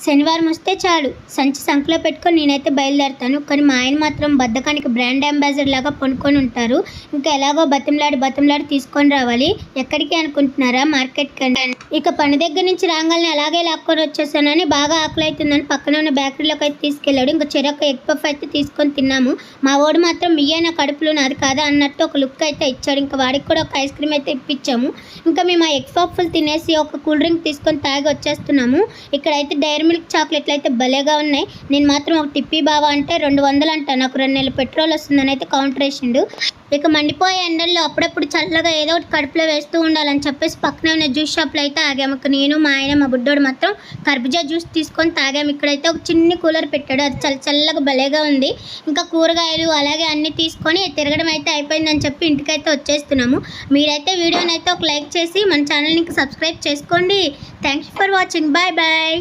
శనివారం వస్తే చాలు సంచి సంకలో పెట్టుకొని నేనైతే బయలుదేరుతాను. కానీ మా ఆయన మాత్రం బద్ధకానికి బ్రాండ్ అంబాసిడర్ లాగా పనుకొని ఉంటారు. ఇంకా ఎలాగో బతిమలాడి తీసుకొని రావాలి. ఎక్కడికి అనుకుంటున్నారా? మార్కెట్కి అండి. ఇక పని దగ్గర నుంచి రాగానే అలాగే లాక్కొని వచ్చేసానని బాగా ఆకలి అవుతుందని పక్కన ఉన్న బేకరీలోకి అయితే తీసుకెళ్ళాడు. ఇంకా చెరొక ఎగ్ పఫ్ అయితే తీసుకొని తిన్నాము. మా వాడు మాత్రం మీయే నా కడుపులో నాది కాదా అన్నట్టు ఒక లుక్ అయితే ఇచ్చాడు. ఇంకా వాడికి కూడా ఒక ఐస్ క్రీమ్ అయితే ఇప్పించాము. ఇంకా మేము ఆ ఎగ్ పఫ్లు తినేసి ఒక కూల్ డ్రింక్ తీసుకొని తాగి వచ్చేస్తున్నాము. ఇక్కడైతే డైరీ మిల్క్ చాక్లెట్లు అయితే భలేగా ఉన్నాయి. నేను మాత్రం ఒక టిప్పీ బావా అంటే 200 అంట. నాకు 2 నెలలు పెట్రోల్ వస్తుందని అయితే కౌంటర్ వేసిండు. ఇక మండిపోయే ఎండల్లో అప్పుడప్పుడు చల్లగా ఏదో ఒకటి కడుపులో వేస్తూ ఉండాలని చెప్పేసి పక్కనే ఉన్న జ్యూస్ షాప్లో అయితే ఆగాము. నేను మా ఆయన మా బుడ్డోడు మాత్రం కర్బూజా జ్యూస్ తీసుకొని తాగాము. ఇక్కడైతే ఒక చిన్ని కూలర్ పెట్టాడు. అది చల్లగా భలేగా ఉంది. ఇంకా కూరగాయలు అలాగే అన్నీ తీసుకొని తిరగడం అయితే అయిపోయిందని చెప్పి ఇంటికైతే వచ్చేస్తున్నాము. మీరైతే వీడియోని అయితే ఒక లైక్ చేసి మన ఛానల్ని సబ్స్క్రైబ్ చేసుకోండి. Thanks for watching. Bye bye.